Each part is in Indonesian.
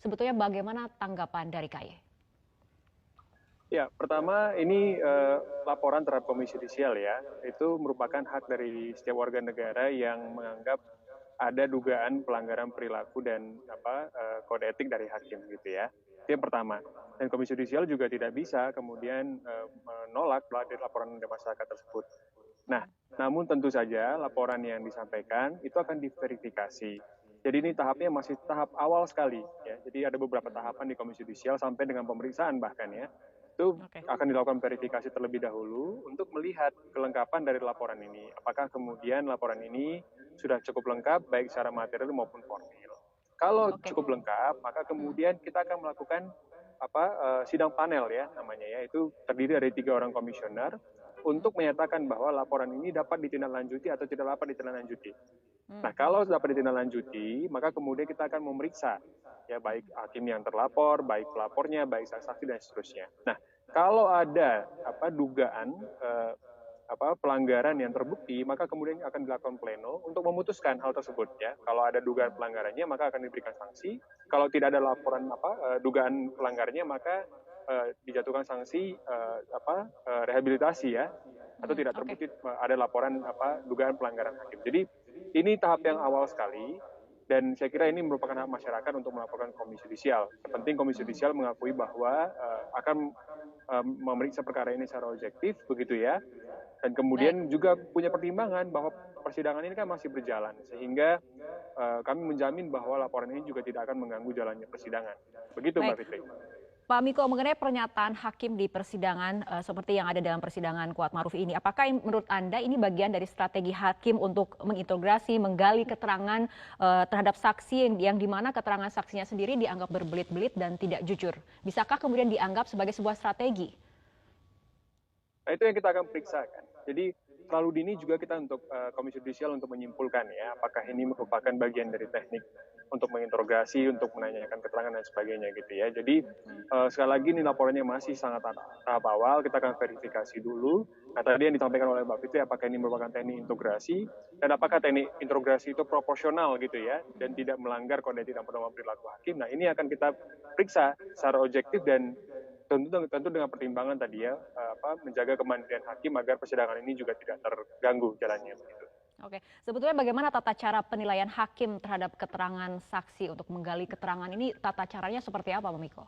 Sebetulnya bagaimana tanggapan dari KY? Ya, pertama ini laporan terhadap Komisi Yudisial ya, itu merupakan hak dari setiap warga negara yang menganggap ada dugaan pelanggaran perilaku dan kode etik dari hakim gitu ya. Itu yang pertama. Dan Komisi Yudisial juga tidak bisa kemudian menolak laporan dari masyarakat tersebut. Nah, namun tentu saja laporan yang disampaikan itu akan diverifikasi. Jadi ini tahapnya masih tahap awal sekali ya. Jadi ada beberapa tahapan di Komisi Yudisial sampai dengan pemeriksaan bahkan ya. Itu Oke. akan dilakukan verifikasi terlebih dahulu untuk melihat kelengkapan dari laporan ini. Apakah kemudian laporan ini sudah cukup lengkap baik secara material maupun formil. Kalau Oke. cukup lengkap, maka kemudian kita akan melakukan sidang panel ya namanya ya. Itu terdiri dari 3 orang komisioner untuk menyatakan bahwa laporan ini dapat ditindaklanjuti atau tidak dapat ditindaklanjuti. Nah, kalau dapat ditindaklanjuti, maka kemudian kita akan memeriksa ya baik hakim yang terlapor, baik pelapornya, baik saksi dan seterusnya. Nah, kalau ada dugaan pelanggaran yang terbukti, maka kemudian akan dilakukan pleno untuk memutuskan hal tersebut ya. Kalau ada dugaan pelanggarannya, maka akan diberikan sanksi. Kalau tidak ada laporan dugaan pelanggarannya, maka dijatuhkan sanksi rehabilitasi ya, atau tidak Oke. terbukti ada laporan dugaan pelanggaran hakim. Jadi ini tahap yang awal sekali. Dan saya kira ini merupakan hak masyarakat untuk melaporkan Komisi Yudisial. Penting Komisi Yudisial mengakui bahwa akan memeriksa perkara ini secara objektif, begitu ya. Dan Baik. kemudian juga punya pertimbangan bahwa persidangan ini kan masih berjalan, sehingga kami menjamin bahwa laporan ini juga tidak akan mengganggu jalannya persidangan. Begitu Baik. Mbak Fitri. Pak Miko, mengenai pernyataan hakim di persidangan seperti yang ada dalam persidangan Kuatmaruf ini, apakah menurut Anda ini bagian dari strategi hakim untuk mengintegrasi, menggali keterangan terhadap saksi yang dimana keterangan saksinya sendiri dianggap berbelit-belit dan tidak jujur? Bisakah kemudian dianggap sebagai sebuah strategi? Nah, itu yang kita akan periksakan. Jadi terlalu dini juga kita untuk Komisi Yudisial untuk menyimpulkan ya, apakah ini merupakan bagian dari teknik untuk menginterogasi, untuk menanyakan keterangan dan sebagainya gitu ya. Jadi sekali lagi ini laporannya masih sangat tahap awal, kita akan verifikasi dulu. Nah, tadi yang disampaikan oleh Mbak Fitri, apakah ini merupakan teknik integrasi, dan apakah teknik integrasi itu proporsional gitu ya, dan tidak melanggar kode etik dan pedoman perilaku hakim. Nah, ini akan kita periksa secara objektif dan tentu dengan pertimbangan tadi ya, menjaga kemandirian hakim agar persidangan ini juga tidak terganggu jalannya begitu. Oke, sebetulnya bagaimana tata cara penilaian hakim terhadap keterangan saksi untuk menggali keterangan ini, tata caranya seperti apa, Pak Miko?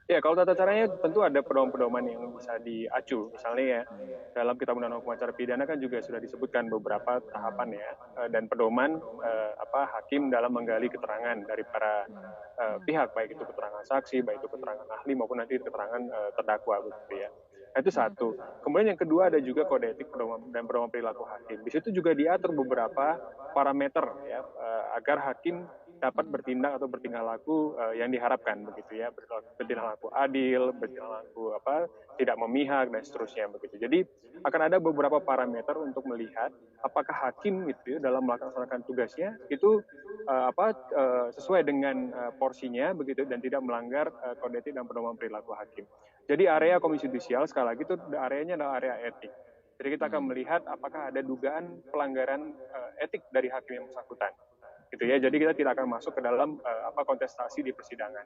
Ya, kalau tata caranya tentu ada pedoman-pedoman yang bisa diacu. Misalnya ya, dalam Kitab Undang-Undang Hukum Acara Pidana kan juga sudah disebutkan beberapa tahapan ya, dan pedoman hakim dalam menggali keterangan dari para pihak, baik itu keterangan saksi, baik itu keterangan ahli maupun nanti keterangan terdakwa begitu ya. Nah, itu satu. Kemudian yang kedua ada juga kode etik dan pedoman perilaku hakim. Di situ juga diatur beberapa parameter ya, agar hakim dapat bertindak atau bertingkah laku yang diharapkan begitu ya, bertindak laku adil, bertindak laku tidak memihak dan seterusnya begitu. Jadi akan ada beberapa parameter untuk melihat apakah hakim itu dalam melaksanakan tugasnya itu sesuai dengan porsinya begitu dan tidak melanggar kode etik dan pedoman perilaku hakim. Jadi area Komisi Yudisial sekali lagi itu areanya adalah area etik. Jadi kita akan melihat apakah ada dugaan pelanggaran etik dari hakim yang bersangkutan gitu ya. Jadi kita tidak akan masuk ke dalam kontestasi di persidangan.